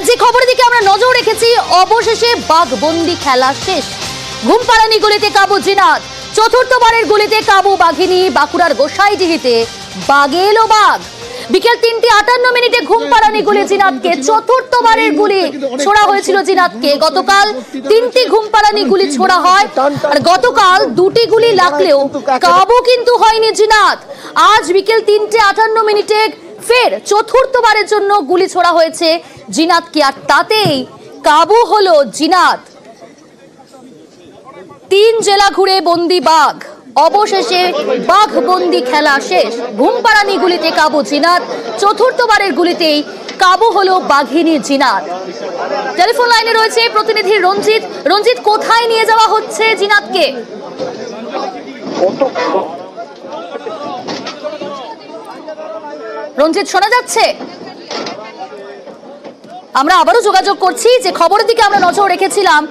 আর যে খবরের দিকে আমরা নজর রেখেছি, অবশেষে বাঘবন্দি খেলা শেষ। ঘুমপাড়ানি গুলিতে কাবু জিনাত, চতুর্থবারের গুলিতে কাবু বাঘিনী। বাঁকুড়ার গোসাইডিহিতে বাগে এলো বাঘ। বিকেল 3:58 ঘুমপাড়ানি গুলি জিনাতকে, চতুর্থবারের গুলি ছোড়া হয়েছিল জিনাতকে। গতকাল 3টি ঘুমপাড়ানি গুলি ছোড়া হয়, আর গতকাল 2টি গুলি লাগলেও কাবু কিন্তু হয়নি জিনাত। আজ বিকেল 3:58 ফের চতুর্থবারের জন্য গুলি ছোড়া হয়েছে জিনাতকে, আর তাতেই কাবু হলো জিনাত। 3 জেলা ঘুরে বন্দি বাঘ, অবশেষে বাঘবন্দি খেলা শেষ। ঘুমপাড়ানি গুলিতে কাবু জিনাত, চতুর্থবারের গুলিতেই কাবু হলো বাঘিনী জিনাত। টেলিফোন লাইনে রয়েছে প্রতিনিধি রঞ্জিত। রঞ্জিত, কোথায় নিয়ে যাওয়া হচ্ছে জিনাতকে? রঞ্জিত, শোনা যাচ্ছে? আমরা আবারও যোগাযোগ করছি। যে খবরের দিকে আমরা নজর রেখেছিলাম,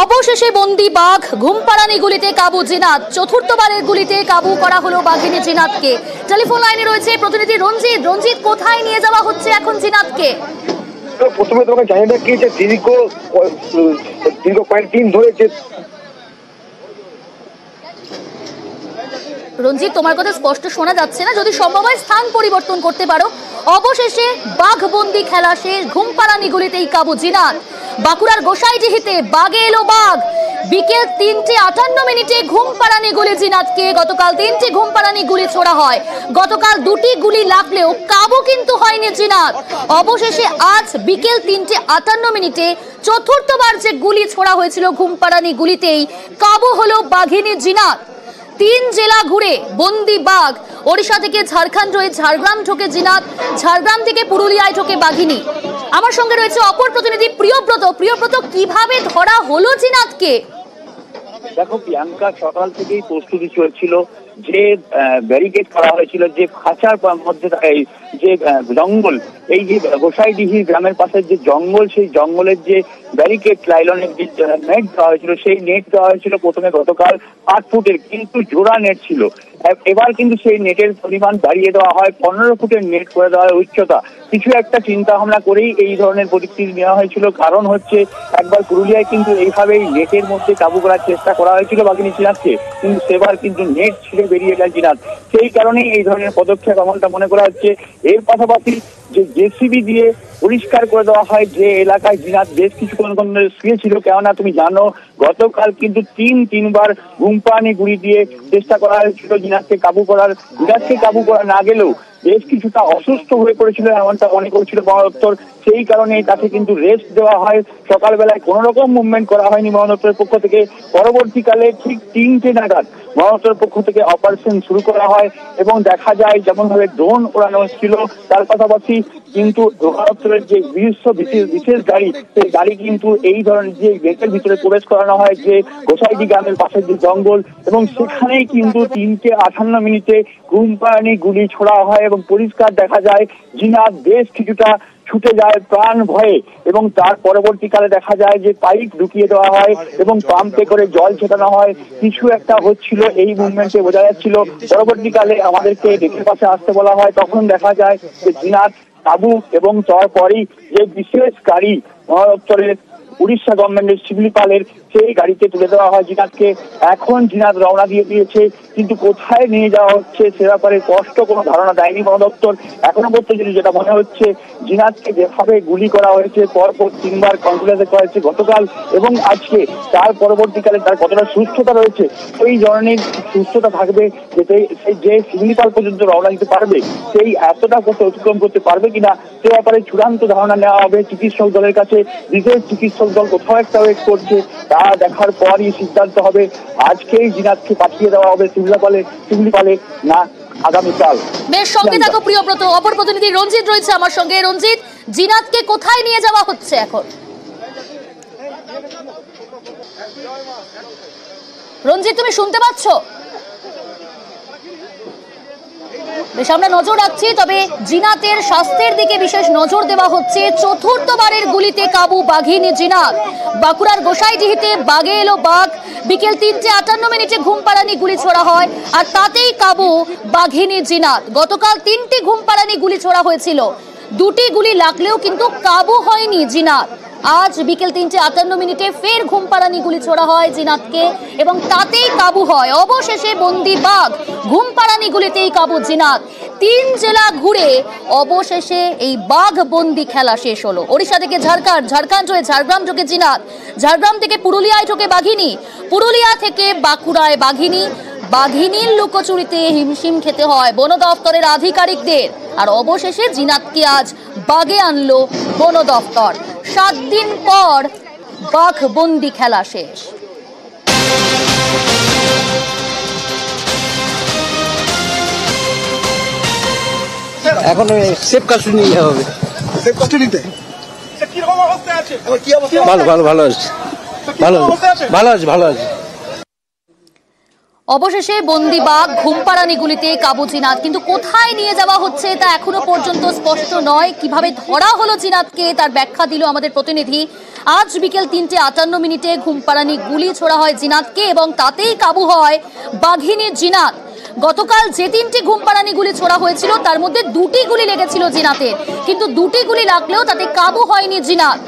অবশেষে বন্দি বাঘ, ঘুমপাড়ানি গুলিতে কাবু জিনাত, চতুর্থবারের গুলিতে কাবু করা হলো বাঘিনী জিনাতকে। টেলিফোন লাইনে রয়েছে প্রতিনিধি রঞ্জিত। রঞ্জিত, কোথায় নিয়ে যাওয়া হচ্ছে এখন জিনাতকে? প্রথমে তোমাকে জানিয়ে রাখি যে দীর্ঘ কয়েকদিন ধরে যে রঞ্জিত, তোমার কথা স্পষ্ট শোনা যাচ্ছে না, যদি সম্ভব হয় স্থান পরিবর্তন করতে পারো। অবশেষে বাঘবন্দি খেলা শেষ, ঘুমপাড়ানি গুলিতেই কাবু জিনাত। বাঁকুড়ার গোসাইডিহিতে বাগে এলো বাঘ। বিকেল 3:58 ঘুমপাড়ানি গুলি জিনাতকে। গতকাল 3টি ঘুমপাড়ানি গুলি ছোড়া হয়, গতকাল 2টি গুলি লাগলেও কাবু কিন্তু হয়নি জিনাত। অবশেষে আজ বিকেল 3:58 চতুর্থবার যে গুলি ছোড়া হয়েছিল ঘুমপাড়ানি গুলিতেই কাবু হলো বাঘিনী জিনাত। 3 জেলা ঘুরে বন্দি বাঘ। ওড়িশা থেকে ঝাড়খণ্ড হয়ে ঝাড়গ্রাম ঢোকে জিনাত, ঝাড়গ্রাম থেকে পুরুলিয়ায় ঢোকে বাঘিনী। আমার সঙ্গে রয়েছে অপর প্রতিনিধি প্রিয়ব্রত। প্রিয়ব্রত, কিভাবে ধরা হলো জিনাতকে? দেখো প্রিয়াঙ্কা, সকাল থেকেই প্রস্তুতি চলছিল। যে ব্যারিকেড করা হয়েছিল, যে খাঁচার মধ্যে যে জঙ্গল, এই যে গোসাইডিহি গ্রামের পাশে যে জঙ্গল, সেই জঙ্গলের যে ব্যারিকেড লাইলনের যে নেট দেওয়া হয়েছিল, সেই নেট দেওয়া হয়েছিল প্রথমে গতকাল 8 ফুটের, কিন্তু জোড়া নেট ছিল। এবার কিন্তু সেই নেটের পরিমাণ বাড়িয়ে দেওয়া হয়, 15 ফুটের নেট করে দেওয়া হয় উচ্চতা। কিছু একটা চিন্তা ভাবনা করেই এই ধরনের পদক্ষেপ নেওয়া হয়েছিল। কারণ হচ্ছে, একবার পুরুলিয়ায় কিন্তু এইভাবেই নেটের মধ্যে কাবু করার চেষ্টা করা হয়েছিল বাঘিনী জিনাতকে, কিন্তু সেবার কিন্তু নেট ছিঁড়ে বেরিয়ে গেল জিনাত। সেই কারণেই এই ধরনের পদক্ষেপ এমনটা মনে করা হচ্ছে। এর পাশাপাশি যে জেসিবি দিয়ে পরিষ্কার করে দেওয়া হয় যে এলাকায় জিনাত বেশ কিছুক্ষণ শুয়েছিল। কেননা তুমি জানো, গতকাল কিন্তু 3বার ঘুমপাড়ানি গুলি দিয়ে চেষ্টা করা হয়েছিল জিনাতকে কাবু করার। জিনাতকে কাবু করা না গেলেও বেশ কিছুটা অসুস্থ হয়ে পড়েছিল, এমনটা মনে করেছিল বন দপ্তর। সেই কারণে তাকে কিন্তু রেস্ট দেওয়া হয়। সকালবেলায় কোনো রকম মুভমেন্ট করা হয়নি বন দপ্তরের পক্ষ থেকে। পরবর্তীকালে ঠিক 3টে নাগাদ বন দপ্তরের পক্ষ থেকে অপারেশন শুরু করা হয়, এবং দেখা যায় যেমন ভাবে ড্রোন ওড়ানো হচ্ছিল, তার পাশাপাশি কিন্তু বন দপ্তরের যে বিশেষ গাড়ি, সেই গাড়ি কিন্তু এই ধরনের যে গেটের ভিতরে প্রবেশ করানো হয়, যে গোসাইডি গ্রামের পাশে যে জঙ্গল, এবং সেখানেই কিন্তু 3:58 ঘুমপাড়ানি গুলি ছোড়া হয়, এবং পরিষ্কার দেখা যায় জিনাত বেশ কিছুটা ছুটে যায় প্রাণ ভয়ে। এবং তার পরবর্তীকালে দেখা যায় যে পাইপ ঢুকিয়ে দেওয়া হয় এবং পাম্পে করে জল ছেটানো হয়। কিছু একটা হচ্ছিল, এই মুভমেন্টে বোঝা যাচ্ছিল। পরবর্তীকালে আমাদেরকে গেটের পাশে আসতে বলা হয়, তখন দেখা যায় যে জিনাত কাবু, এবং তারপরেই যে বিশেষ গাড়ি বন দপ্তরের উড়িষ্যা গভর্নমেন্টের শিবলিপালের, সেই গাড়িতে তুলে দেওয়া হয় জিনাতকে। এখন জিনাত রওনা দিয়ে দিয়েছে, কিন্তু কোথায় নিয়ে যাওয়া হচ্ছে সে ব্যাপারে স্পষ্ট কোনো ধারণা দেয়নি বন দপ্তর। এখনো পর্যন্ত যেটা মনে হচ্ছে, জিনাতকে যেভাবে গুলি করা হয়েছে, পরপর 3বার কন্ট্রোলে করা হয়েছে গতকাল এবং আজকে, তার পরবর্তীকালে তার কতটা সুস্থতা রয়েছে, এই ধরনের সুস্থতা থাকবে যে শিবলিপাল পর্যন্ত রওনা দিতে পারবে, সেই এতটা অতিক্রম করতে পারবে কিনা সে ব্যাপারে চূড়ান্ত ধারণা নেওয়া হবে চিকিৎসক দলের কাছে। বিশেষ চিকিৎসক দল কোথাও একটা ওয়েট করছে, তা দেখার পরই সিদ্ধান্ত হবে আজকেই জিনাতকে পাঠিয়ে দেওয়া হবে শিবলিপালে না আগামীকাল। বেশ, সঙ্গে থাকো প্রিয়ব্রত। অপর প্রতিনিধি রঞ্জিত রয়েছে আমার সঙ্গে। রঞ্জিত, জিনাতকে কোথায় নিয়ে যাওয়া হচ্ছে এখন? রঞ্জিত, তুমি শুনতে পাচ্ছ? বেশ, আমরা নজর রাখছি। তবে জিনাতের স্বাস্থ্যের দিকে বিশেষ নজর দেওয়া হচ্ছে। চতুর্থবারের গুলিতে কাবু বাঘিনী জিনাত। বাঁকুড়ার গোসাইডিহিতে বাগে এলো বাঘ। বিকেল 3:58 ঘুমপাড়ানি গুলি ছোড়া হয়, আর তাতেই কাবু বাঘিনী জিনাত। গতকাল 3টি ঘুমপাড়ানি গুলি ছোড়া হয়েছিল, দুটি গুলি লাগলেও কিন্তু কাবু হয়নি জিনাত। আজ বিকেল 3:58 ফের ঘুমপাড়ানি গুলি ছোড়া হয় জিনাতকে এবং তাতেই কাবু হয়। অবশেষে বন্দি বাঘ, ঘুমপাড়ানি গুলিতেই কাবু জিনাত। 3 জেলা ঘুরে অবশেষে এই বাঘ বন্দি খেলা শেষ হলো। ওড়িশা থেকে ঝাড়খণ্ড, ঝাড়খণ্ড হয়ে ঝাড়গ্রাম ঢোকে জিনাত, ঝাড়গ্রাম থেকে পুরুলিয়ায় ঢোকে বাঘিনী, পুরুলিয়া থেকে বাঁকুড়ায় বাঘিনী। বাঘিনীর লুকোচুরিতে হিমশিম খেতে হয় বন দপ্তরের আধিকারিকদের। আর অবশেষে জিনাতকে আজ বাগে আনলো বন দপ্তর। 7 দিন পর বাঘ বন্দি খেলা শেষ। এখন সেফ কাস্টডি নিতে হবে। সেফ কাস্টডিতে কি রকম অবস্থা আছে? কি অবস্থা? ভালো আছে, ভালো আছে। অবশেষে বন্দি বাঘ, ঘুমপাড়ানি গুলিতে কাবু জিনাত। কিন্তু কোথায় নিয়ে যাওয়া হচ্ছে তা এখনো পর্যন্ত স্পষ্ট নয়। কিভাবে ধরা হলো জিনাতকে তার ব্যাখ্যা দিল আমাদের প্রতিনিধি। আজ বিকেল 3:58 ঘুমপাড়ানি গুলি ছোড়া হয় জিনাতকে এবং তাতেই কাবু হয় বাঘিনী জিনাত। গতকাল যে 3টি ঘুমপাড়ানি গুলি ছোড়া হয়েছিল তার মধ্যে 2টি গুলি লেগেছিল জিনাতের, কিন্তু 2টি গুলি লাগলেও তাতে কাবু হয়নি জিনাত।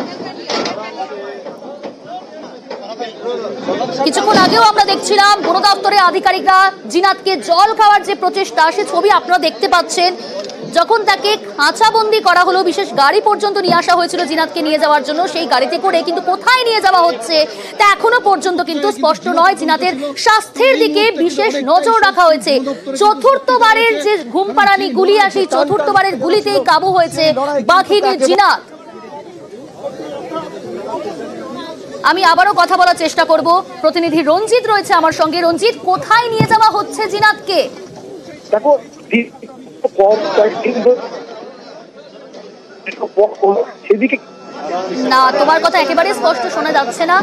কিছুক্ষণ আগেও আমরা দেখছিলাম বন দপ্তরের আধিকারিকরা জিনাতকে জল খাওয়ার যে প্রচেষ্টা, সে ছবি আপনারা দেখতে পাচ্ছেন। যখন তাকে খাঁচাবন্দি করা হলো, বিশেষ গাড়ি পর্যন্ত নিয়ে আসা হয়েছিল জিনাতকে নিয়ে যাওয়ার জন্য, সেই গাড়িতে করে, কিন্তু কোথায় নিয়ে যাওয়া হচ্ছে তা এখনো পর্যন্ত কিন্তু স্পষ্ট নয়। জিনাতের স্বাস্থ্যের দিকে বিশেষ নজর রাখা হয়েছে। চতুর্থবারের যে ঘুমপাড়ানি গুলি আসে, চতুর্থবারের গুলিতেই কাবু হয়েছে বাঘিনী জিনাত। আমি আবারও কথা বলার চেষ্টা করব, প্রতিনিধি রঞ্জিত রয়েছে আমার সঙ্গে। রঞ্জিত, কোথায় নিয়ে যাওয়া হচ্ছে জিনাতকে? দেখো, সেদিকে না, তোমার কথা একেবারে স্পষ্ট শোনা যাচ্ছে না।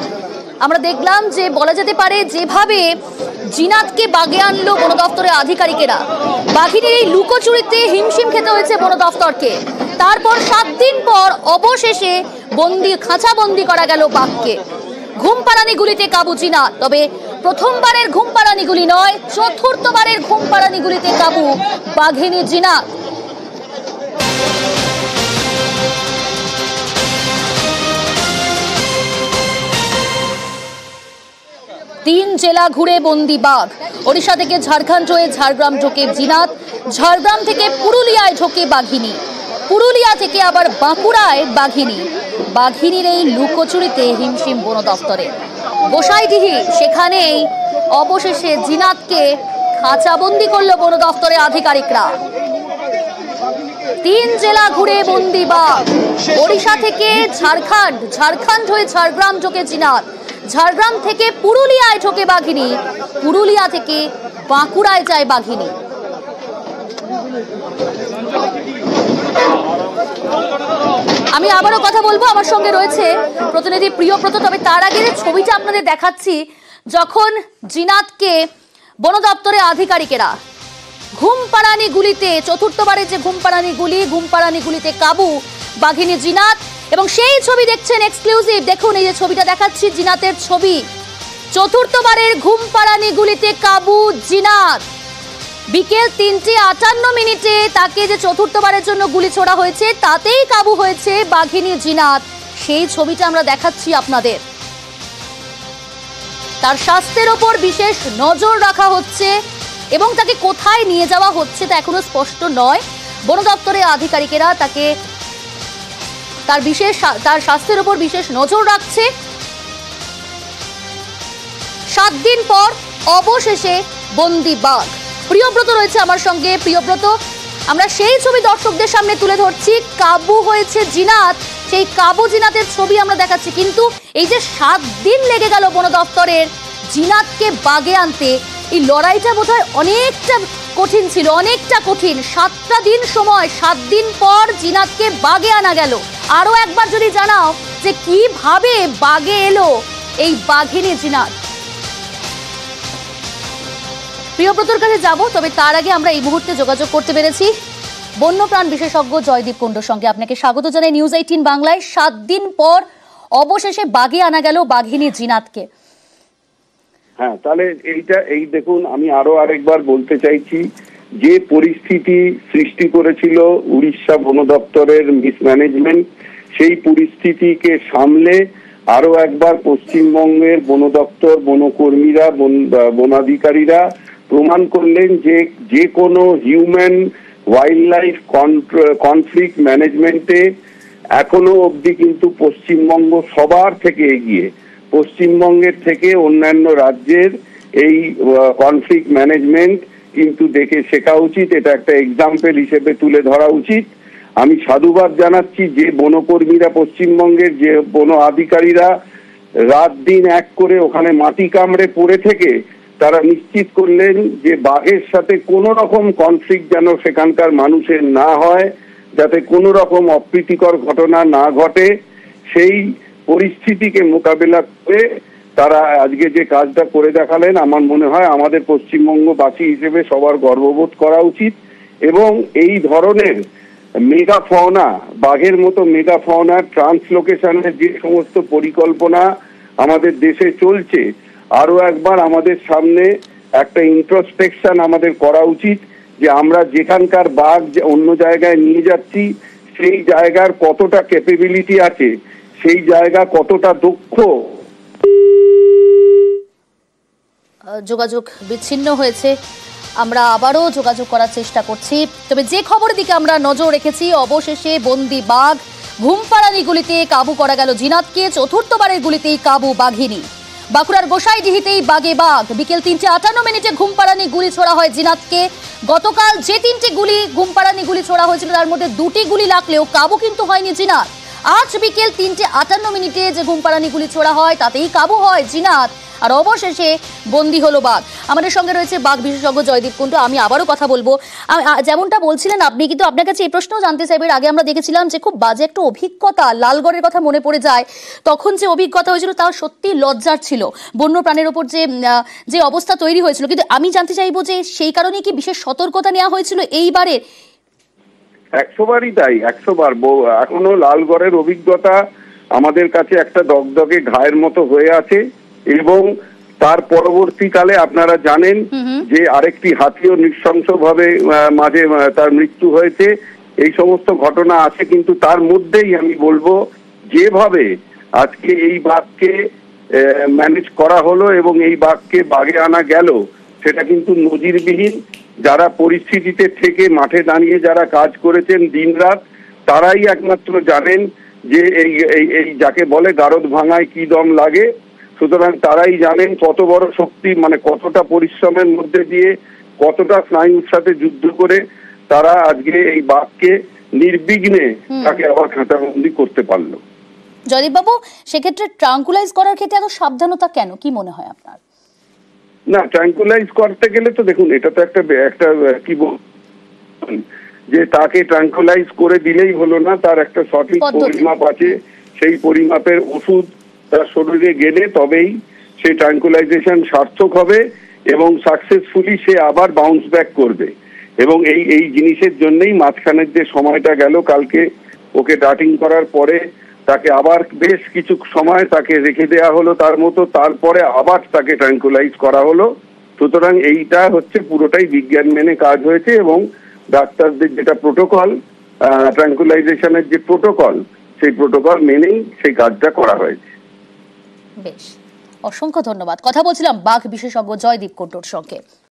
আমরা দেখলাম যে বলা যেতে পারে যেভাবে জিনাতকে বাগে আনলো বন দপ্তরের আধিকারিকেরা, বাঘিনীর এই লুকোচুরিতে হিমশিম খেতে হয়েছে বন দপ্তরকে। তারপর 7 দিন পর অবশেষে খাঁচাবন্দি করা গেল বাঘকে। ঘুমপাড়ানি গুলিতে কাবু জিনাত। তবে প্রথমবারের ঘুমপাড়ানি গুলি নয়, চতুর্থবারের ঘুমপাড়ানি গুলিতে কাবু বাঘিনী জিনাত। তিন জেলা ঘুরে বন্দি বাঘ। ওড়িশা থেকে ঝাড়খণ্ড হয়ে ঝাড়গ্রাম ঢোকে জিনাত, ঝাড়গ্রাম থেকে পুরুলিয়ায় ঢোকে বাঘিনী, পুরুলিয়া থেকে আবার বাঁকুড়ায় বাঘিনী। বাঘিনীর এই লুকোচুরিতে হিমশিম বন দপ্তরে। গোসাইডিহি, সেখানেই অবশেষে জিনাতকে খাঁচাবন্দি করলো বন দপ্তরের আধিকারিকরা। 3 জেলা ঘুরে বন্দি বাঘ। ওড়িশা থেকে ঝাড়খণ্ড, ঝাড়খণ্ড হয়ে ঝাড়গ্রাম ঢোকে জিনাত, ঝাড়গ্রাম থেকে পুরুলিয়ায় ঢোকে বাঘিনী, পুরুলিয়া থেকে বাঁকুড়ায় যায় বাঘিনী। আমি আবারও কথা বলবো, আমার সঙ্গে রয়েছে প্রতিনিধি প্রিয়ব্রত। তবে তার আগে ছবিটা আপনাদের দেখাচ্ছি, যখন জিনাতকে বন দপ্তরের আধিকারিকেরা ঘুমপাড়ানি গুলিতে, চতুর্থবারের যে ঘুমপাড়ানি গুলিতে কাবু বাঘিনী জিনাত। এবং সেই ছবি দেখছেন এক্সক্লুসিভ। দেখুন, এই যে ছবিটা দেখাচ্ছি জিনাতের ছবি। চতুর্থবারের ঘুমপাড়ানি গুলিতে কাবু জিনাত। বিকেল 3:58 তাকে যে চতুর্থবারের জন্য গুলি ছোড়া হয়েছে তাতেই কাবু হয়েছে বাঘিনী জিনাত। সেই ছবিটা আমরা দেখাচ্ছি আপনাদের। তার স্বাস্থ্যের ওপর বিশেষ নজর রাখা হচ্ছে এবং তাকে কোথায় নিয়ে যাওয়া হচ্ছে তা এখনো স্পষ্ট নয়। বন দপ্তরের আধিকারিকেরা তার স্বাস্থ্যের উপর বিশেষ নজর রাখছে। 7 দিন পর অবশেষে বন্দি বাঘ। প্রিয়ব্রত রয়েছে আমার সঙ্গে। প্রিয়ব্রত, আমরা সেই ছবি দর্শকদের সামনে তুলে ধরছি, কাবু হয়েছে জিনাত, সেই কাবু জিনাতের ছবি আমরা দেখাচ্ছি। কিন্তু এই যে 7 দিন লেগে গেল বন দপ্তরের জিনাতকে বাগে আনতে, এই লড়াইটা বোধহয় অনেকটা কঠিন ছিল, অনেকটা কঠিন। 7টা দিন সময়, 7 দিন পর জিনাতকে বাগে আনা গেল। আরো একবার যদি জানাও যে কিভাবে বাগে এলো এই বাঘিনী জিনাত। প্রিয়ব্রতর কাছে যাব, তবে তার আগে আমরা এই মুহূর্তে যোগাযোগ করতে পেরেছি বন্যপ্রাণ বিশেষজ্ঞ জয়দীপ কুণ্ডুর সঙ্গে। আপনাকে স্বাগত জানাই নিউজ 18 বাংলায়। 7 দিন পর অবশেষে বাগে আনা গেল বাঘিনী জিনাতকে। হ্যাঁ, তাহলে এই দেখুন, আমি আরো আরেকবার বলতে চাইছি যে পরিস্থিতি সৃষ্টি করেছিল উড়িষ্যা বন দপ্তরের মিসম্যানেজমেন্ট, সেই পরিস্থিতিকে সামলে আরো একবার পশ্চিমবঙ্গের বন দপ্তর, বনকর্মীরা, বনাধিকারীরা প্রমাণ করলেন যে যে কোনো হিউম্যান ওয়াইল্ড লাইফ কনফ্লিক্ট ম্যানেজমেন্টে এখনো অবধি কিন্তু পশ্চিমবঙ্গ সবার থেকে এগিয়ে। পশ্চিমবঙ্গের থেকে অন্যান্য রাজ্যের এই কনফ্লিক্ট ম্যানেজমেন্ট কিন্তু দেখে শেখা উচিত, এটা একটা এক্সাম্পল হিসেবে তুলে ধরা উচিত। আমি সাধুবাদ জানাচ্ছি যে বনকর্মীরা, পশ্চিমবঙ্গের যে বন আধিকারীরা রাত দিন এক করে ওখানে মাটি কামড়ে পড়ে থেকে তারা নিশ্চিত করলেন যে বাঘের সাথে কোনো রকম কনফ্লিক্ট যেন সেখানকার মানুষের না হয়, যাতে কোনো রকম অপ্রীতিকর ঘটনা না ঘটে, সেই পরিস্থিতিকে মোকাবেলা করে তারা আজকে যে কাজটা করে দেখালেন, আমার মনে হয় আমাদের পশ্চিমবঙ্গবাসী হিসেবে সবার গর্ববোধ করা উচিত। এবং এই ধরনের মেগাফাউনা, বাঘের মতো মেগাফাউনার ট্রান্সলোকেশনের যে সমস্ত পরিকল্পনা আমাদের দেশে চলছে, আরো একবার আমাদের সামনে একটা ইন্ট্রোস্পেকশন আমাদের করা উচিত যে আমরা যেখানকার বাঘ অন্য জায়গায় নিয়ে যাচ্ছি সেই জায়গার কতটা ক্যাপাবিলিটি আছে, সেই জায়গা কতটা দক্ষ। যোগাযোগ বিচ্ছিন্ন হয়েছে, আমরা আবারও যোগাযোগ করার চেষ্টা করছি। তবে যে খবরের দিকে আমরা নজর রেখেছি, অবশেষে বন্দি বাঘ, ঘুমপাড়ানি গুলিতে কাবু করা গেল জিনাতকে। চতুর্থবারের গুলিতেই কাবু বাঘিনী। বাঁকুড়ার গোসাইডিহিতেই বাঘে বাঘ। বিকেল 3:58 ঘুমপাড়ানি গুলি ছোড়া হয় জিনাতকে। গতকাল যে 3টি গুলি ঘুমপাড়ানি গুলি ছোড়া হয়েছিল তার মধ্যে 2টি গুলি লাগলেও কাবু কিন্তু হয়নি জিনাত। আজ বিকেল 3:58 যে ঘুমপাড়ানি গুলি ছোড়া হয় তাতেই কাবু হয় জিনাত, আর অবশেষে বন্দী হলো বাঘ। আমাদের সঙ্গে রয়েছে বাঘ বিশেষজ্ঞ জয়দীপ কুণ্ডু। আমি আবারও কথা বলবো, যেমনটা বলছিলেন আপনি, কিন্তু আপনার কাছে এই প্রশ্নও জানতে চাইব। এর আগে আমরা দেখেছিলাম যে খুব বাজে একটা অভিজ্ঞতা, লালগড়ের কথা মনে পড়ে যায়। তখন যে অভিজ্ঞতা হয়েছিল তা সত্যি লজ্জার ছিল, বন্য প্রাণের ওপর যে অবস্থা তৈরি হয়েছিল। কিন্তু আমি জানতে চাইবো যে সেই কারণে কি বিশেষ সতর্কতা নেওয়া হয়েছিল এইবারে? 100 বারই তাই, 100 বার। এখনো লালগড়ের অভিজ্ঞতা আমাদের কাছে একটা দগদগে ঘায়ের মতো হয়ে আছে। এবং তার পরবর্তীকালে আপনারা জানেন যে আরেকটি হাতিও নৃশংসভাবে মাঝে তার মৃত্যু হয়েছে। এই সমস্ত ঘটনা আছে, কিন্তু তার মধ্যেই আমি বলবো যেভাবে আজকে এই বাঘকে ম্যানেজ করা হলো এবং এই বাঘকে বাগে আনা গেল, সেটা কিন্তু নজিরবিহীন। যারা পরিস্থিতিতে থেকে মাঠে দাঁড়িয়ে যারা কাজ করেছেন দিনরাত, তারাই একমাত্র জানেন যে এই যাকে বলে গারদ ভাঙায় কি দম লাগে। সুতরাং তারাই জানেন কত বড় শক্তি, মানে কতটা পরিশ্রমের মধ্যে দিয়ে, কতটা স্নায়ুর সাথে যুদ্ধ করে তারা আজকে এই বাঘকে নির্বিঘ্নে তাকে আবার খাঁচাবন্দি করতে পারলো। জয়দীপ বাবু, সেক্ষেত্রে ট্রাঙ্কুলাইজ করার ক্ষেত্রে এত সাবধানতা কেন, কি মনে হয় আপনার? না, ট্রাঙ্কুলাইজ করতে গেলে তো দেখুন, এটা তো একটা কি যে তাকে ট্রাঙ্কুলাইজ করে দিলেই হলো না, তার একটা সঠিক পরিমাপ আছে। সেই পরিমাপের ওষুধ তার শরীরে গেলে তবেই সেই ট্রাঙ্কুলাইজেশন সার্থক হবে এবং সাকসেসফুলি সে আবার বাউন্স ব্যাক করবে। এবং এই জিনিসের জন্যই মাঝখানের যে সময়টা গেল, কালকে ওকে ডাটিং করার পরে তাকে আবার বেশ কিছু সময় তাকে রেখে দেওয়া হলো তার মতো, তারপরে আবার তাকে ট্রাঙ্কুলাইজ করা হলো। সুতরাং এইটা হচ্ছে পুরোটাই বিজ্ঞান মেনে কাজ হয়েছে এবং ডাক্তারদের যেটা প্রোটোকল, ট্রাঙ্কুলাইজেশনের যে প্রোটোকল, সেই প্রোটোকল মেনেই সেই কাজটা করা হয়েছে। বেশ, অসংখ্য ধন্যবাদ। কথা বলছিলাম বাঘ বিশেষজ্ঞ জয়দীপ কুণ্ডুর সঙ্গে।